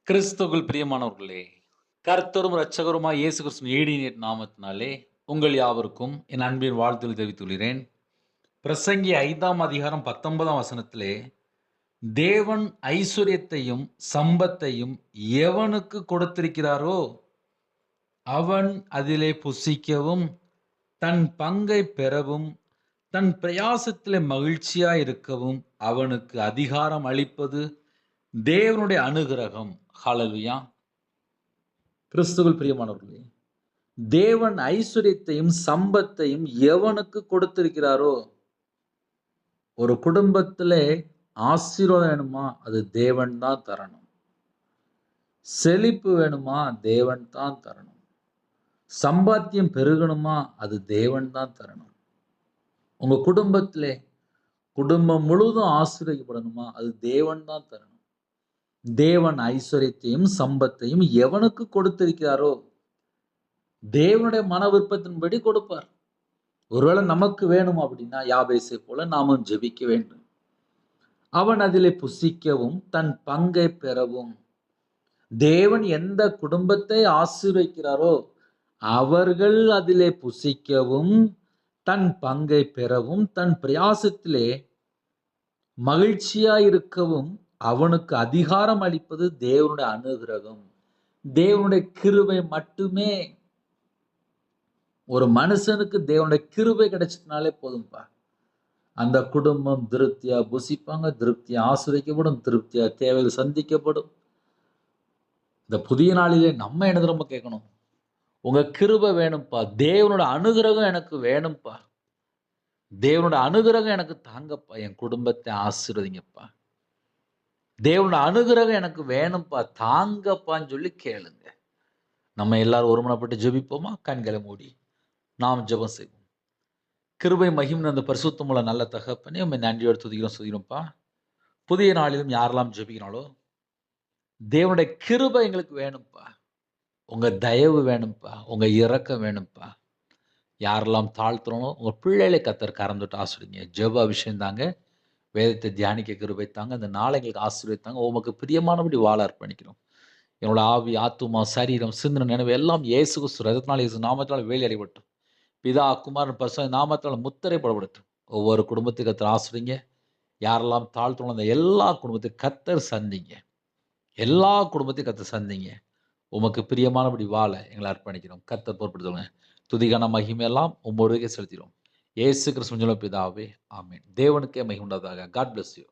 கிறிஸ்துவுக்குள் பிரியமானவர்களே, கர்த்தரும் இரட்சகருமாய் இயேசு கிறிஸ்துவின் ஈடிய நாமத்தினாலே உங்கள் யாவருக்கும் என் அன்பின் வாழ்த்துதலை தெரிவித்துள்ளேன். பிரசங்கி 5ஆம் அதிகாரம் 19ஆம் வசனத்திலே, தேவன் ஐசுவரியத்தையும் சம்பத்தையும் எவனுக்கு கொடுத்திருக்கிறாரோ அவன் அதிலே புசிக்கவும் தன் பங்கை பெறவும் தன் பிரயாசத்திலே மகிழ்ச்சியாய் இருக்கவும் அவனுக்கு அதிகாரம் அளிப்பது தேவனுடைய அனுக்கிரகம். ஹalleluya. கிறிஸ்துவுக்குள் பிரியமானவர்களே, தேவன் ஐஸ்வரியத்தையும் சம்பத்தையும் எவனுக்கு கொடுத்திருக்கிறாரோ, ஒரு குடும்பத்திலே ஆசீர்வாதம் வேணுமா, அது தேவன் தான் தரணும். செழிப்பு வேணுமா, தேவன் தான் தரணும். சம்பாத்தியம் பெருகணுமா, அது தேவன் தான் தரணும். உங்க குடும்பத்திலே குடும்பம் முழுவதும் ஆசீர்வதிக்கப்படணுமா, அது தேவன் தான் தரணும். தேவன் ஐஸ்வரியத்தையும் சம்பத்தையும் எவனுக்கு கொடுத்திருக்கிறாரோ தேவனுடைய மன விருப்பத்தின்படி கொடுப்பார். ஒருவேளை நமக்கு வேணும் அப்படின்னா யாபேசை போல நாமும் ஜெபிக்க வேண்டும். அவன் அதிலே புசிக்கவும் தன் பங்கை பெறவும். தேவன் எந்த குடும்பத்தை ஆசீர்வதிக்கிறாரோ அவர்கள் அதிலே புசிக்கவும் தன் பங்கை பெறவும் தன் பிரயாசத்திலே மகிழ்ச்சியாயிருக்கவும் அவனுக்கு அதிகாரம் அளிப்பது தேவனுடைய அனுக்கிரகம், தேவனுடைய கிருபை மட்டுமே. ஒரு மனுஷனுக்கு தேவனுடைய கிருபை கிடைச்சதுனாலே போதும்பா. அந்த குடும்பம் திருப்தியா புசிப்பாங்க, திருப்தியா ஆசிரியக்கப்படும், திருப்தியா தேவைகள் சந்திக்கப்படும். இந்த புதிய நாளிலே நம்ம என்ன திரும்ப கேட்கணும், உங்க கிருபை வேணும்ப்பா, தேவனோட அனுக்கிரகம் எனக்கு வேணும்ப்பா, தேவனோட அனுக்கிரகம் எனக்கு தாங்கப்பா, என் குடும்பத்தை ஆசீர்வதிங்கப்பா, தேவனோட அனுக்கிரகம் எனக்கு வேணும்ப்பா, தாங்கப்பான்னு சொல்லி கேளுங்க. நம்ம எல்லாரும் ஒருமனப்பட்டு ஜெபிப்போமா? கண்களை மூடி நாம் ஜெபம் செய்வோம். கிருபை மகிமை அந்த பரிசுத்தமுள்ள நல்ல தகப்பனே, உம்மை நன்றியோடு துதிக்கிறோம் சொல்கிறோம்ப்பா. புதிய நாளிலும் யாரெல்லாம் ஜெபிக்கிறாங்களோ தேவனுடைய கிருபை எங்களுக்கு வேணும்ப்பா, உங்க தயவு வேணும்ப்பா, உங்க இரக்கம் வேணும்ப்பா. யாரெல்லாம் தாழ்த்துறோனோ உங்க பிள்ளைகளை கத்தர் கரம் தொட்டு ஆசிரியங்க. ஜெப அபிஷேகம் தாங்க, வேதத்தை தியானிக்க கிருபை தாங்க, அந்த நாளை எங்களுக்கு ஆசீர்வதித்தாங்க. உமக்கு பிரியமானபடி வாழ அர்ப்பணிக்கிறோம். என்னோட ஆவி, ஆத்துமா, சரீரம், சிந்தனை, நினைவு எல்லாம் இயேசு கிறிஸ்து ரத்தத்தினால் இயேசு நாமத்தினால் வேலி அடைபட்டும். பிதா, குமாரன், பரிசுத்த நாமத்தினால் முத்திரை போடப்படட்டும். ஒவ்வொரு குடும்பத்துக்கு கத்தர் ஆசிரியங்க. யாரெல்லாம் தாழ்த்துறோம் அந்த எல்லா குடும்பத்தையும் கத்தர் சந்திங்க. எல்லா குடும்பத்தையும் கத்தர் சந்திங்க. உமக்கு பிரியமானபடி வாழ எங்களை அர்ப்பணிக்கிறோம். கத்தர் பொறுப்படுத்துங்க. துதிகான மகிமையெல்லாம் உம்மோடுக்கே செலுத்திடும். இயேசு கிறிஸ்துவின் பிதாவே, ஆமென். தேவனுக்கே மகிமை உண்டாவதாக. God bless you.